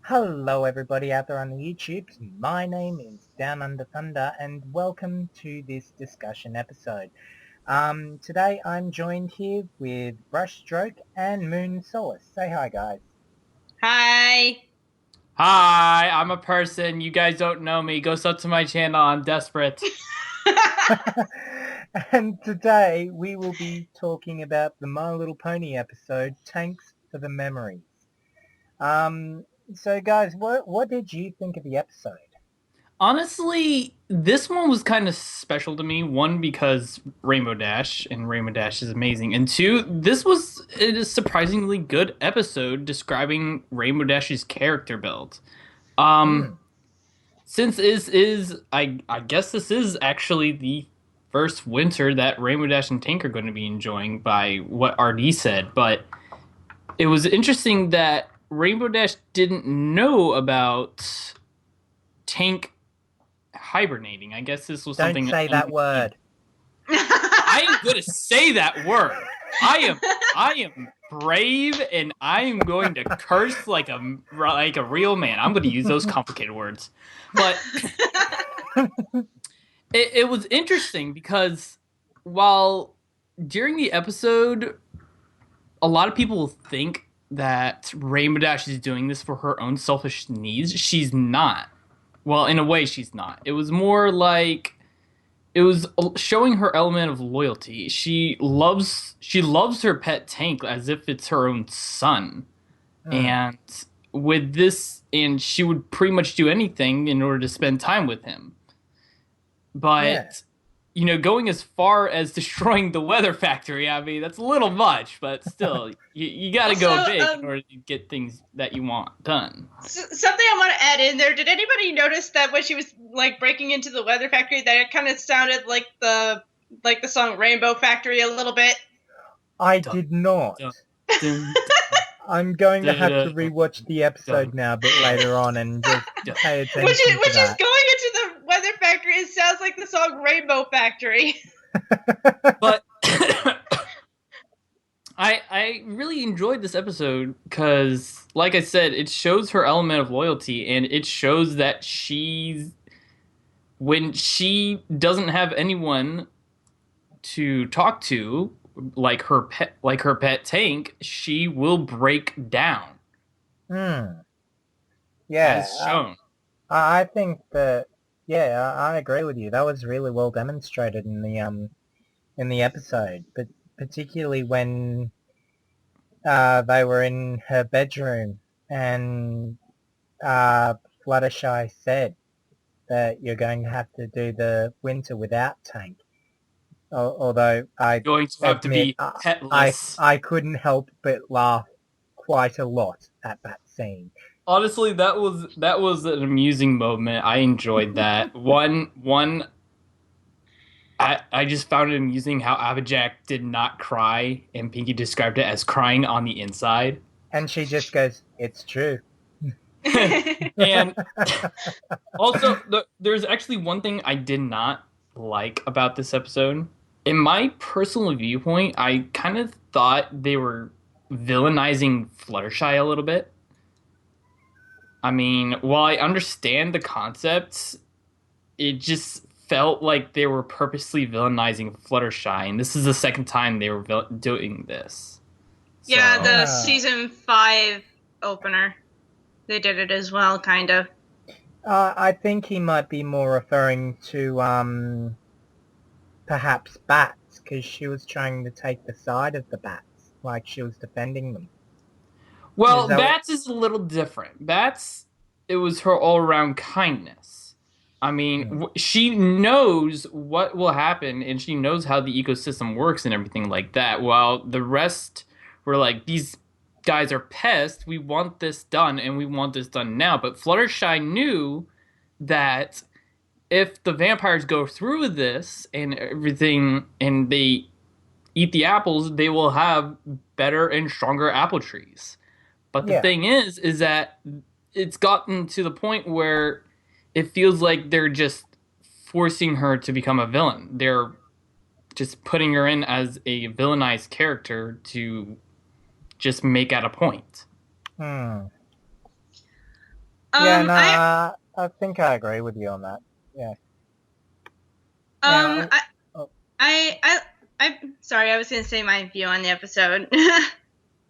Hello everybody out there on the YouTube. My name is Down Under Thunder and welcome to this discussion episode. Today I'm joined here with Brushstroke and Moon Solace. Say hi guys. Hi. Hi, I'm a person. You guys don't know me. Go sub to my channel. I'm desperate. And today we will be talking about the My Little Pony episode, Tanks for the Memories. So guys, what did you think of the episode? Honestly, this one was kind of special to me. One, because Rainbow Dash, and Rainbow Dash is amazing. And two, this was a surprisingly good episode describing Rainbow Dash's character build. Since I guess this is actually the first winter that Rainbow Dash and Tank are going to be enjoying by what RD said, but it was interesting that Rainbow Dash didn't know about Tank hibernating. I guess this was something. Don't say that word. I am going to say that word. I am brave, and I am going to curse like a real man. I'm going to use those complicated words, but it was interesting because while during the episode, a lot of people think that Rainbow Dash is doing this for her own selfish needs. She's not. Well, in a way, she's not. It was more like it was showing her element of loyalty. She loves her pet Tank as if it's her own son. And with this, and she would pretty much do anything in order to spend time with him. But going as far as destroying the weather factory, I mean, that's a little much, but still, you got to go big in order to get things that you want done. Something I want to add in there. Did anybody notice that when she was like breaking into the weather factory, that it kind of sounded like the song Rainbow Factory a little bit? I did not. I'm going to have to rewatch the episode now a bit later on and just pay attention which is to that. Going into the weather factory, it sounds like the song Rainbow Factory. But I really enjoyed this episode because, like I said, it shows her element of loyalty, and it shows that when she doesn't have anyone to talk to, like her pet Tank, she will break down. Yeah, as shown. I think that I agree with you. That was really well demonstrated in the episode, but particularly when they were in her bedroom and Fluttershy said that you're going to have to do the winter without Tank. Although I going to have to be petless. I couldn't help but laugh quite a lot at that scene. Honestly, that was an amusing moment. I enjoyed that. I just found it amusing how Abijah did not cry, and Pinky described it as crying on the inside. And she just goes, "It's true." And also, there's actually one thing I did not like about this episode. In my personal viewpoint, I kind of thought they were villainizing Fluttershy a little bit. I mean, while I understand the concepts, it just felt like they were purposely villainizing Fluttershy, and this is the second time they were doing this. Yeah, the season 5 opener, they did it as well, kind of. I think he might be more referring to perhaps bats, because she was trying to take the side of the bats, like she was defending them. Well, bats is a little different. Bats, it was her all-around kindness. I mean, she knows what will happen, and she knows how the ecosystem works and everything like that, while the rest were like, these guys are pests, we want this done, and we want this done now. But Fluttershy knew that if the vampires go through with this and everything, and they eat the apples, they will have better and stronger apple trees. But the thing is that it's gotten to the point where it feels like they're just forcing her to become a villain. They're just putting her in as a villainized character to just make at a point. Yeah, no, I think I agree with you on that. Yeah. I sorry, I was gonna say my view on the episode.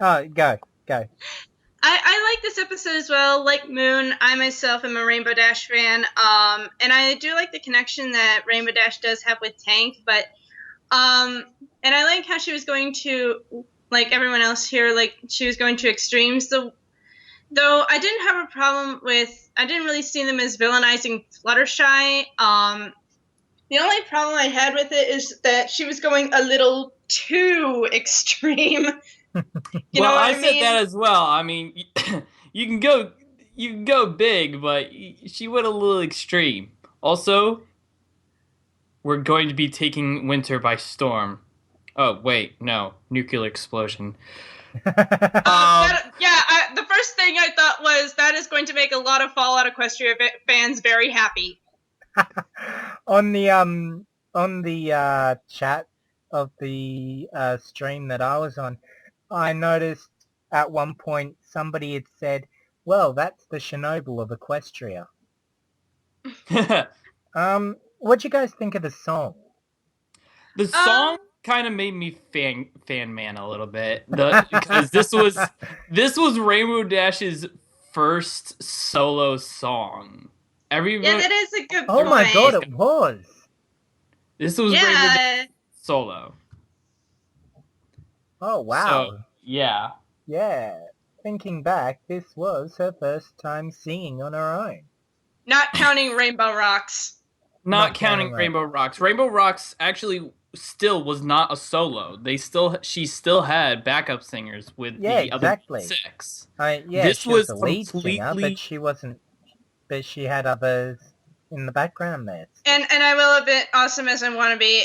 Oh, go. I like this episode as well. Like Moon, I myself am a Rainbow Dash fan. And I do like the connection that Rainbow Dash does have with Tank, but and I like how she was going to, like everyone else here, like she was going to extremes. Though I didn't have a problem with, I didn't really see them as villainizing Fluttershy. The only problem I had with it is that she was going a little too extreme. You know what I said mean? that as well. I mean, you can go big, but she went a little extreme. Also, we're going to be taking winter by storm. Oh wait, no, nuclear explosion. The first thing I thought was that is going to make a lot of Fallout Equestria fans very happy. On the chat of the stream that I was on, I noticed at one point somebody had said, "Well, that's the Chernobyl of Equestria." What'd you guys think of the song? The song kind of made me fan man a little bit, because this was Rainbow Dash's first solo song. Yeah, that is a good point. Oh my god, it was. This was Rainbow Dash solo. Oh wow. So, yeah. Yeah. Thinking back, this was her first time singing on her own. Not counting Rainbow Rocks. Not counting Rainbow Rocks. Rainbow Rocks actually still was not a solo. She still had backup singers with the other 6. This was a lead singer, but she wasn't. But she had others in the background there. And I will admit, awesome as I want to be,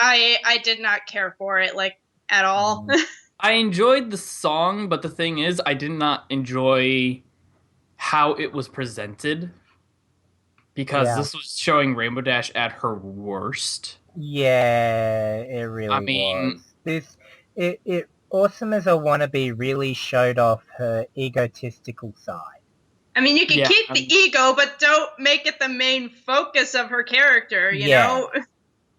I did not care for it at all. I enjoyed the song, but the thing is, I did not enjoy how it was presented, because this was showing Rainbow Dash at her worst. Yeah, it really was. It Awesome as a wannabe really showed off her egotistical side. I mean, you can keep the ego, but don't make it the main focus of her character, you know?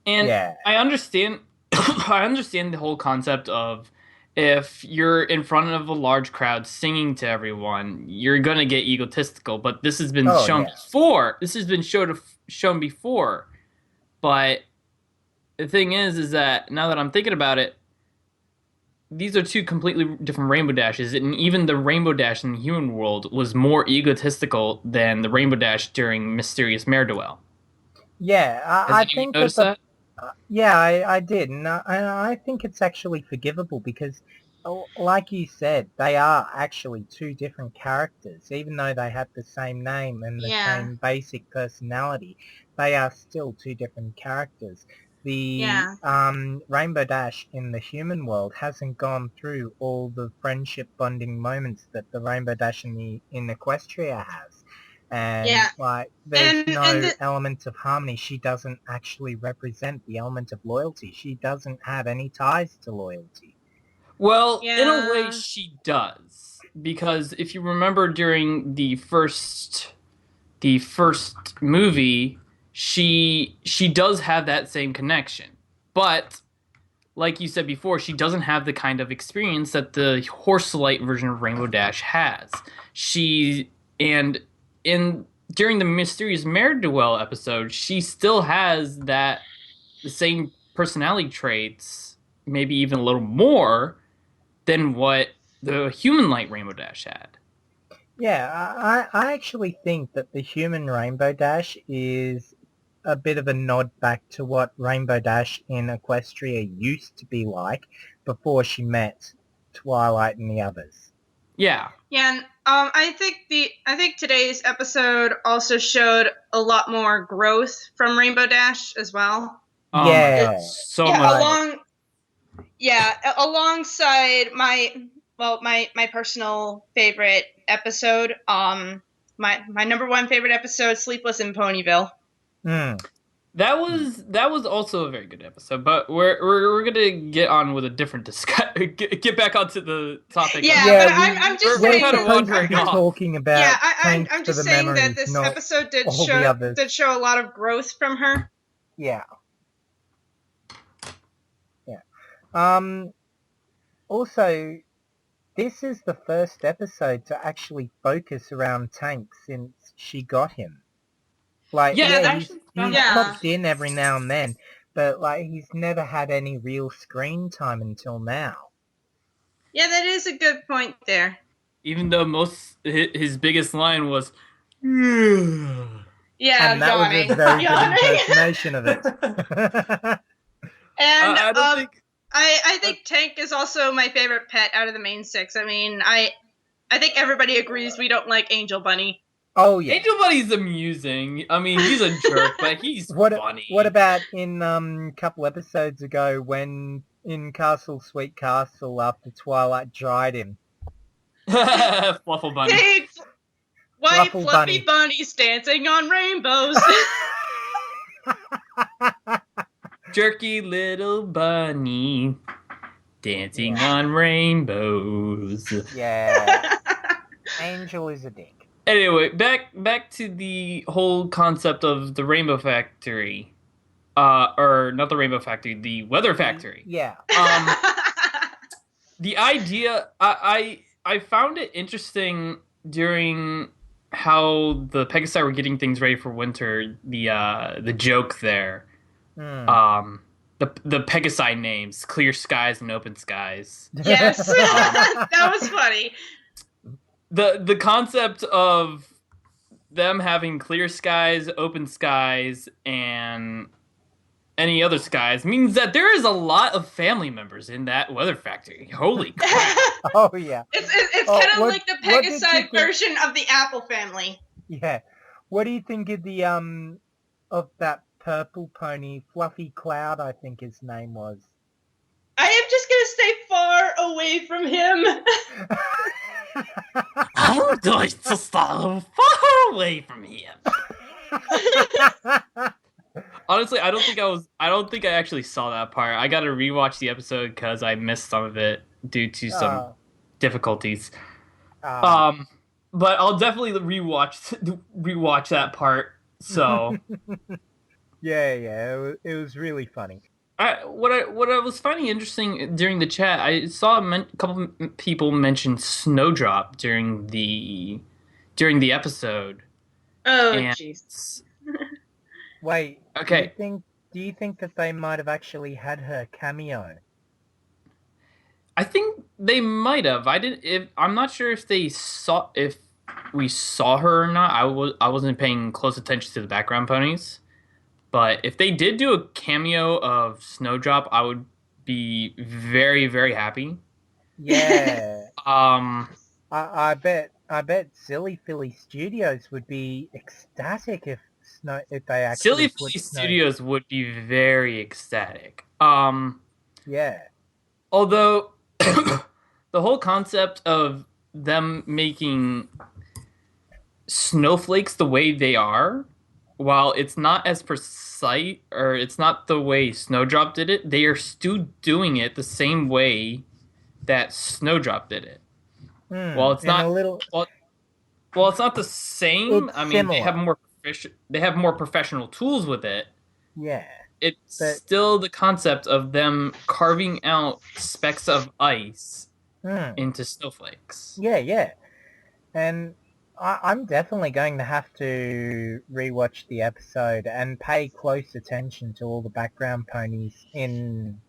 And I understand the whole concept of, if you're in front of a large crowd singing to everyone, you're going to get egotistical, but this has been shown before. This has been shown before. But the thing is that now that I'm thinking about it, these are two completely different Rainbow Dashes, and even the Rainbow Dash in the human world was more egotistical than the Rainbow Dash during Mysterious Mare Duel. Yeah, I think that. Yeah, I did, and I think it's actually forgivable because, like you said, they are actually two different characters. Even though they have the same name and the same basic personality, they are still two different characters. The Rainbow Dash in the human world hasn't gone through all the friendship bonding moments that the Rainbow Dash in Equestria has. And there's no element of harmony. She doesn't actually represent the element of loyalty. She doesn't have any ties to loyalty. Well, in a way she does, because if you remember during the first movie, she does have that same connection. But like you said before, she doesn't have the kind of experience that the Horselite version of Rainbow Dash has. During the Mysterious Mare Duel episode, she still has the same personality traits, maybe even a little more than what the human light Rainbow Dash had. Yeah, I actually think that the human Rainbow Dash is a bit of a nod back to what Rainbow Dash in Equestria used to be like before she met Twilight and the others. Yeah. Yeah, and I think today's episode also showed a lot more growth from Rainbow Dash as well. Much. Alongside my personal favorite episode, my number one favorite episode, Sleepless in Ponyville. The That was also a very good episode, but we're gonna get on with a different discussion. Get back onto the topic. Yeah, but I'm just saying kind of wandering off. Talking about I'm just saying that this episode did show a lot of growth from her. Yeah. Also, this is the first episode to actually focus around Tank since she got him. Like, he's popped in every now and then, but like he's never had any real screen time until now. Yeah, that is a good point there. Even though his biggest line was, yeah, and that yawning. was a very good impersonation of it. And I think Tank is also my favorite pet out of the main 6. I mean, I think everybody agrees we don't like Angel Bunny. Oh yeah, Angel Bunny's amusing. I mean, he's a jerk, but he's funny. What about in a couple episodes ago when in Castle Sweet Castle after Twilight dried him? Fluffle Bunny. Hey, white fluffy bunnies dancing on rainbows. Jerky little bunny dancing on rainbows. Yeah. Angel is a dick. Anyway, back to the whole concept of the Rainbow Factory. Or not the Rainbow Factory, the Weather Factory. Yeah. The idea I found it interesting during how the Pegasi were getting things ready for winter, the joke there. The Pegasi names, Clear Skies and Open Skies. Yes. That was funny. The concept of them having clear skies, open skies, and any other skies means that there is a lot of family members in that weather factory. Holy crap. Oh, yeah. It's kind of like the Pegasi version of the Apple family. Yeah. What do you think of the, of that purple pony, Fluffy Cloud, I think his name was? I am just going to stay far away from him. I'm going to stay far away from him. Honestly, I don't think I actually saw that part. I got to rewatch the episode because I missed some of it due to some difficulties. But I'll definitely rewatch that part. So yeah, it was really funny. What I was finding interesting during the chat, I saw a couple people mention Snowdrop during the episode. Oh, jeez. Wait. Okay. Do you think that they might have actually had her cameo? I think they might have. I'm not sure if we saw her or not. I wasn't paying close attention to the background ponies. But if they did do a cameo of Snowdrop, I would be very, very happy. Yeah. I bet Silly Philly Studios would be ecstatic if they actually Silly Philly Studios would be very ecstatic. Yeah. Although the whole concept of them making snowflakes the way they are, while it's not as precise, or it's not the way Snowdrop did it, they are still doing it the same way that Snowdrop did it. Well, it's not well, it's not the same. I mean, similar. They have more professional tools with it. Yeah. It's still the concept of them carving out specks of ice into snowflakes. Yeah. And I'm definitely going to have to rewatch the episode and pay close attention to all the background ponies in.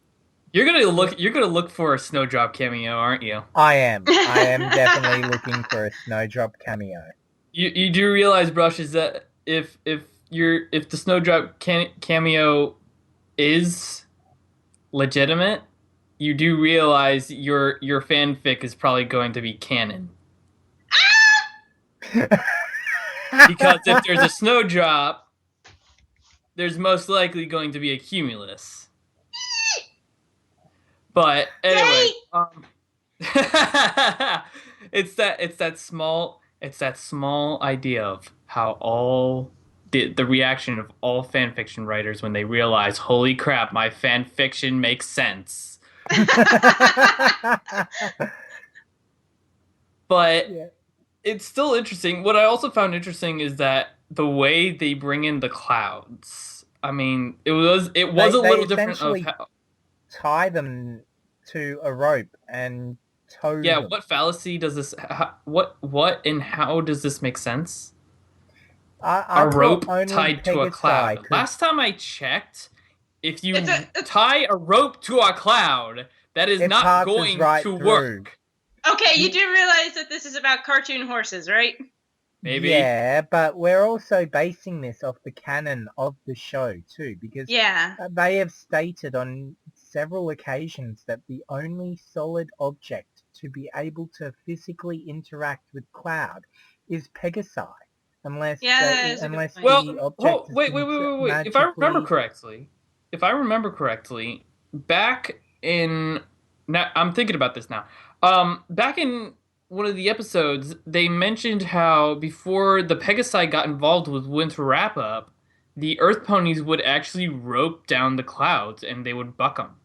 You're gonna look for a Snowdrop cameo, aren't you? I am definitely looking for a Snowdrop cameo. You do realize, Brush, is that if the Snowdrop cameo is legitimate, you do realize your fanfic is probably going to be canon. Because if there's a Snowdrop, there's most likely going to be a Cumulus. But anyway, it's that small idea of how all the reaction of all fan fiction writers when they realize, holy crap, my fan fiction makes sense. But it's still interesting. What I also found interesting is that the way they bring in the clouds. I mean, it was a little different of how... tie them to a rope and tow them. What fallacy does this... What and how does this make sense? A rope tied to a cloud. Last time I checked, if you tie a rope to a cloud, that is not going to work. Okay, you do realize that this is about cartoon horses, right? Maybe. Yeah, but we're also basing this off the canon of the show, too, because they have stated on several occasions that the only solid object to be able to physically interact with Cloud is Pegasi. Unless wait. If I remember correctly, back in... Now, I'm thinking about this now. Back in one of the episodes, they mentioned how before the Pegasi got involved with Winter Wrap-Up, the Earth Ponies would actually rope down the clouds and they would buck them.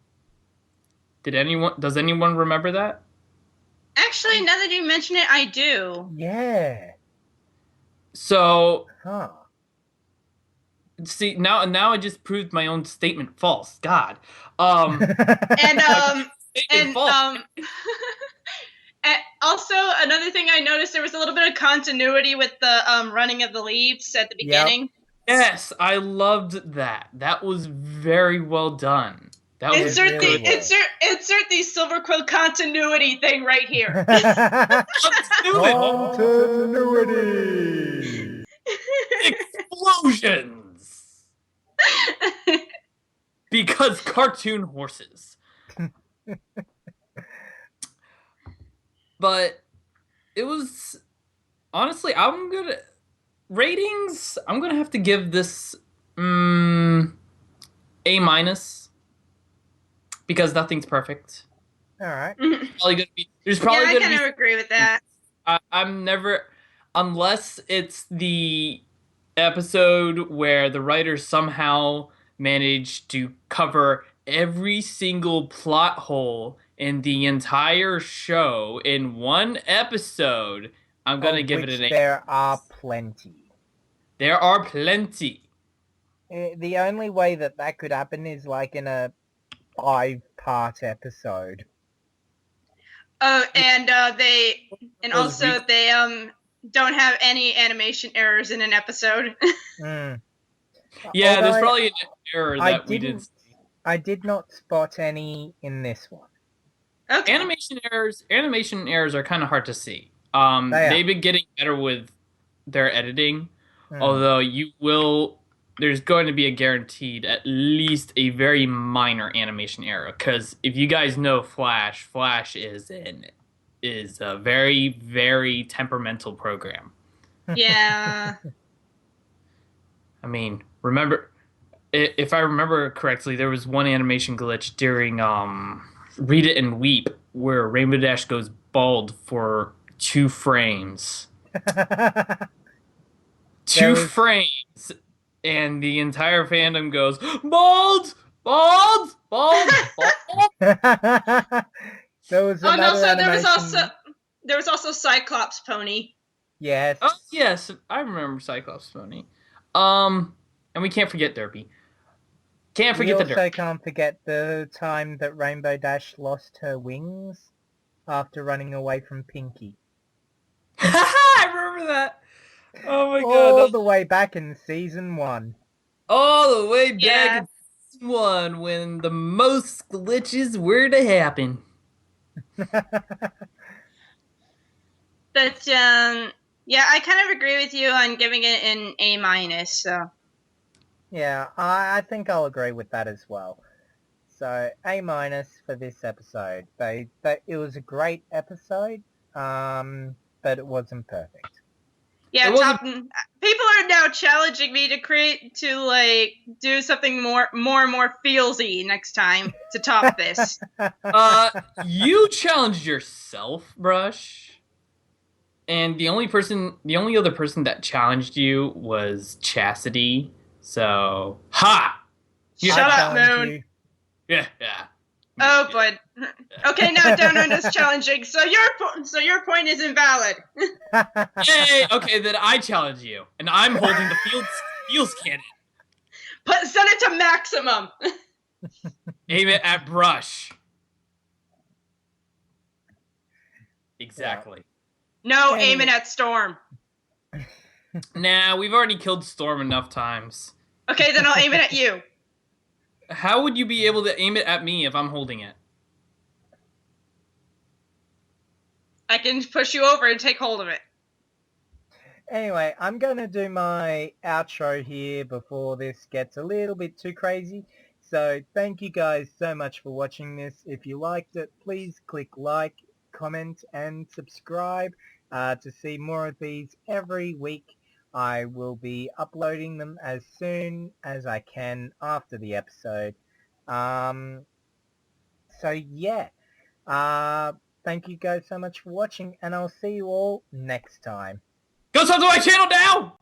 Does anyone remember that? Actually, now that you mention it, I do. Yeah. So, see, now I just proved my own statement false. God. And also, another thing I noticed, there was a little bit of continuity with the running of the leaves at the beginning. Yep. Yes, I loved that. That was very well done. Insert the Silver Quill continuity thing right here. Continuity. Explosions. Because cartoon horses. But it was... Honestly, I'm gonna have to give this A-, because nothing's perfect. All right. There's probably I kind of agree with that. I'm never... Unless it's the episode where the writers somehow managed to cover every single plot hole in the entire show in one episode, I'm going to give it an A. There are plenty. There are plenty. The only way that could happen is like in a 5-part episode. Oh, and they don't have any animation errors in an episode. Yeah, there's probably an error that we didn't see. I did not spot any in this one. Okay. Animation errors are kind of hard to see. They've been getting better with their editing, although there's going to be a guaranteed at least a very minor animation error, because if you guys know Flash is a very, very temperamental program. Yeah. I mean, if I remember correctly, there was one animation glitch during Read It and Weep where Rainbow Dash goes bald for 2 frames. 2 frames, and the entire fandom goes, bald! Bald! Bald! Bald! There was also Cyclops Pony. Yes. Oh yes, I remember Cyclops Pony. And we can't forget Derpy. We also can't forget the time that Rainbow Dash lost her wings after running away from Pinky. I remember that. Oh my god. All the way back in season 1. All the way back in season 1 when the most glitches were to happen. But yeah, I kind of agree with you on giving it an A-. So. Yeah, I think I'll agree with that as well. So A- for this episode. It was a great episode, but it wasn't perfect. Yeah, people are now challenging me to do something more and more feelsy next time to top this. You challenged yourself, Brush. And the only other person that challenged you was Chastity. So, ha! Shut up, Moon. Yeah. Oh, boy. Okay, now Down Under's challenging. So your point is invalid. Yay! Okay, then I challenge you, and I'm holding the fields cannon. Set it to maximum. Aim it at Brush. Exactly. No, aim it at Storm. Nah, we've already killed Storm enough times. Okay, then I'll aim it at you. How would you be able to aim it at me if I'm holding it? I can push you over and take hold of it. Anyway, I'm going to do my outro here before this gets a little bit too crazy. So thank you guys so much for watching this. If you liked it, please click like, comment, and subscribe to see more of these every week. I will be uploading them as soon as I can after the episode. So yeah, thank you guys so much for watching, and I'll see you all next time. Go sub to my channel now!